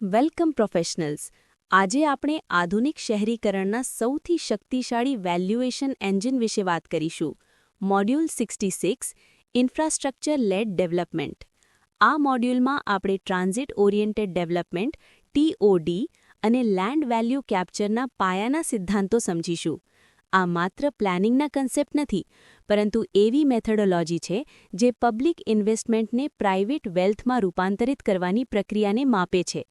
Welcome professionals. આજે આપણે આધુનિક શહેરીકરણના સૌથી શક્તિશાળી વેલ્યુએશન એન્જિન વિશે વાત કરીશું. Module 66 infrastructure lead development. આ મોડ્યુલમાં આપણે ટ્રાન્ઝિટ ઓરિએન્ટેડ ડેવલપમેન્ટ TOD અને લેન્ડ વેલ્યુ કેપ્ચરના પાયાના સિદ્ધાંતો સમજીશું. આ માત્ર પ્લાનિંગના કન્સેપ્ટ નથી, પરંતુ એવી મેથોડોલોજી છે જે પબ્લિક ઇન્વેસ્ટમેન્ટને પ્રાઇવેટ વેલ્થમાં રૂપાંતરિત કરવાની પ્રક્રિયાને માપે છે.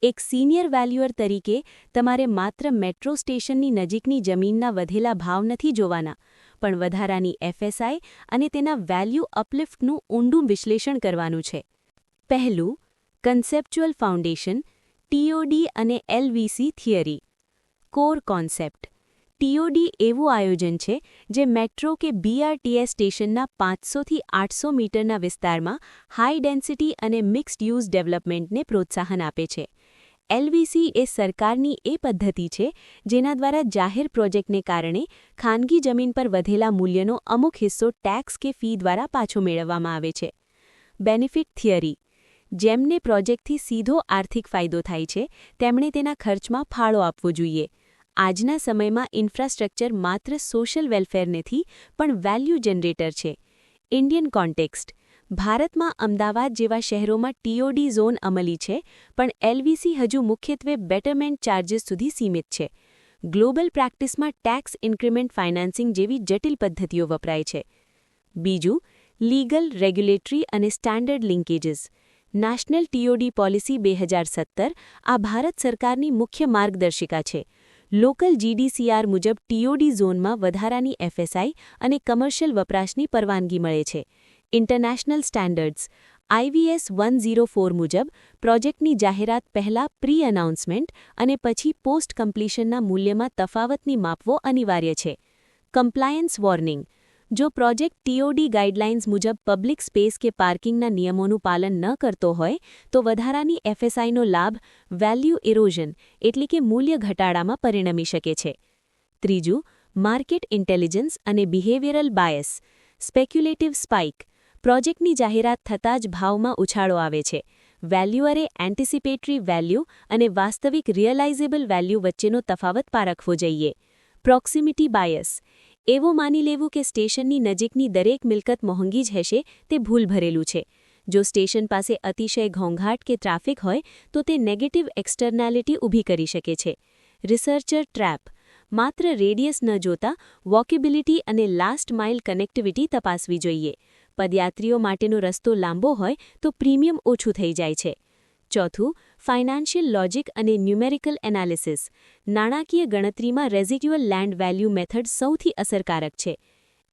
એક સિનિયર વેલ્યુઅર તરીકે તમારે માત્ર મેટ્રો સ્ટેશનની નજીકની જમીનના વધેલા ભાવ નથી જોવાના, પણ વધારાની FSI અને તેના વેલ્યુ અપલિફ્ટનું ઊંડું વિશ્લેષણ કરવાનું છે. પહેલું, કન્સેપ્ચ્યુઅલ ફાઉન્ડેશન, TOD અને LVC theory. Core concept. TOD એવું આયોજન છે જે મેટ્રો કે BRTS સ્ટેશનના 500થી 800 મીટરના વિસ્તારમાં હાઈ ડેન્સિટી અને મિક્સ્ડ યુઝ ડેવલપમેન્ટને પ્રોત્સાહન આપે છે. LVC એ સરકારની એ પદ્ધતિ છે જેના દ્વારા જાહેર પ્રોજેક્ટને કારણે ખાનગી જમીન પર વધેલા મૂલ્યનો અમુક હિસ્સો ટેક્સ કે ફી દ્વારા પાછો મેળવવામાં આવે છે. Benefit theory. જેમને પ્રોજેક્ટથી સીધો આર્થિક ફાયદો થાય છે તેમણે તેના ખર્ચમાં ફાળો આપવો જોઈએ. આજના સમયમાં ઇન્ફ્રાસ્ટ્રક્ચર માત્ર સોશિયલ વેલફેર નથી, પણ વેલ્યુ જનરેટર છે. Indian context. ભારતમાં અમદાવાદ જેવા શહેરોમાં TOD ઝોન અમલી છે, પણ LVC હજુ મુખ્યત્વે બેટરમેન્ટ ચાર્જીસ સુધી સીમિત છે. ગ્લોબલ પ્રેક્ટિસમાં ટેક્સ ઇન્ક્રિમેન્ટ ફાઇનાન્સિંગ જેવી જટિલ પદ્ધતિઓ વપરાય છે. બીજું, લીગલ, રેગ્યુલેટરી અને standard linkages. National TOD policy 2017 આ ભારત સરકારની મુખ્ય માર્ગદર્શિકા છે. લોકલ GDCR મુજબ TOD ઝોનમાં વધારાની FSI અને કમર્શિયલ વપરાશની પરવાનગી મળે છે. ઇન્ટરનેશનલ સ્ટેન્ડર્ડ્સ. IVS 104 મુજબ પ્રોજેક્ટની જાહેરાત પહેલાં પ્રી અનાઉન્સમેન્ટ અને પછી પોસ્ટ કમ્પ્લીશનના મૂલ્યમાં તફાવતની માપવો અનિવાર્ય છે. Compliance warning. જો પ્રોજેક્ટ TOD ગાઇડલાઇન્સ મુજબ પબ્લિક સ્પેસ કે પાર્કિંગના નિયમોનું પાલન ન કરતો હોય તો વધારાની FSIનો લાભ વેલ્યુ ઇરોઝન એટલે કે મૂલ્ય ઘટાડામાં પરિણમી શકે છે. ત્રીજું, માર્કેટ ઇન્ટેલિજન્સ અને બિહેવિયરલ બાયસ. સ્પેક્યુલેટિવ સ્પાઇક. પ્રોજેક્ટની જાહેરાત થતાં જ ભાવમાં ઉછાળો આવે છે. વેલ્યુઅરે એન્ટિસિપેટરી વેલ્યુ અને વાસ્તવિક રિયલાઇઝેબલ વેલ્યુ વચ્ચેનો તફાવત પારખવો જોઈએ. Proximity bias. એવું માની લેવું કે સ્ટેશનની નજીકની દરેક મિલકત મોંઘી જ હશે તે ભૂલ ભરેલું છે. જો સ્ટેશન પાસે અતિશય ઘોંઘાટ કે ટ્રાફિક હોય તો તે નેગેટિવ એક્સટર્નાલિટી ઊભી કરી શકે છે. Researcher trap. માત્ર રેડિયસ ન જોતા વોકેબિલિટી અને લાસ્ટ માઇલ કનેક્ટિવિટી તપાસવી જોઈએ. પદયાત્રીઓ માટેનો રસ્તો લાંબો હોય તો પ્રીમિયમ ઓછું થઈ જાય છે. ચોથું, ફાઇનાન્શિયલ લોજિક અને ન્યુમેરિકલ એનાલિસિસ. નાણાકીય ગણતરીમાં રેઝિડ્યુઅલ લેન્ડ વેલ્યુ મેથડ સૌથી અસરકારક છે.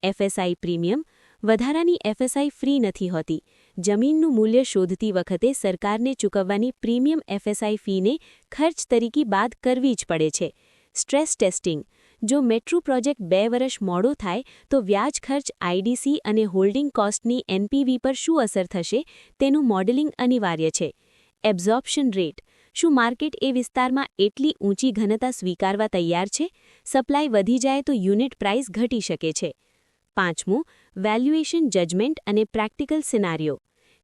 FSI premium. વધારાની FSI ફ્રી નથી હોતી. જમીનનું મૂલ્ય શોધતી વખતે સરકારને ચૂકવવાની પ્રીમિયમ FSI ફીને ખર્ચ તરીકે બાદ કરવી જ પડે છે. Stress testing. જો મેટ્રો પ્રોજેક્ટ 2 વર્ષ મોડો થાય તો વ્યાજ ખર્ચ, IDC અને હોલ્ડિંગ કોસ્ટની NPV પર શું અસર થશે તેનું મોડેલિંગ અનિવાર્ય છે. Absorption rate. શું માર્કેટ એ વિસ્તારમાં એટલી ઊંચી ઘનતા સ્વીકારવા તૈયાર છે? સપ્લાય વધી જાય તો યુનિટ પ્રાઇસ ઘટી શકે છે. પાંચમું, વેલ્યુએશન જજમેન્ટ અને practical scenario.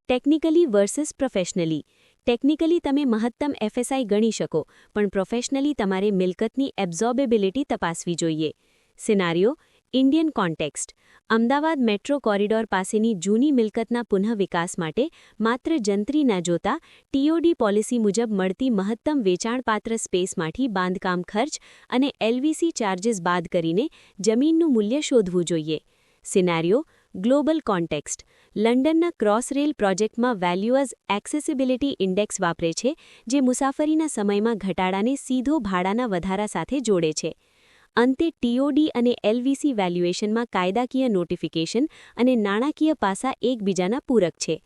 Technically versus professionally. Technically તમે મહત્તમ FSI ગણી શકો, પણ પ્રોફેશનલી તમારે મિલકતની એબ્ઝોર્બેબિલિટી તપાસવી જોઈએ. Scenario. Indian context. Ahmedabad metro corridor પાસેની જૂની મિલકતના પુનઃવિકાસ માટે માત્ર જંત્રી ન જોતા TOD પોલિસી મુજબ મળતી મહત્તમ વેચાણપાત્ર સ્પેસમાંથી બાંધકામ ખર્ચ અને LVC ચાર્જીસ બાદ કરીને જમીનનું મૂલ્ય શોધવું જોઈએ. સિનારિયો. Global context. લંડનના ક્રોસ રેલ પ્રોજેક્ટમાં વેલ્યુઅર્સ એક્સેસિબિલિટી ઇન્ડેક્સ વાપરે છે, જે મુસાફરીના સમયમાં ઘટાડાને સીધો ભાડાના વધારા સાથે જોડે છે. અંતે TOD અને LVC વેલ્યુએશનમાં કાયદાકીય નોટિફિકેશન અને નાણાકીય પાસા એકબીજાના પૂરક છે.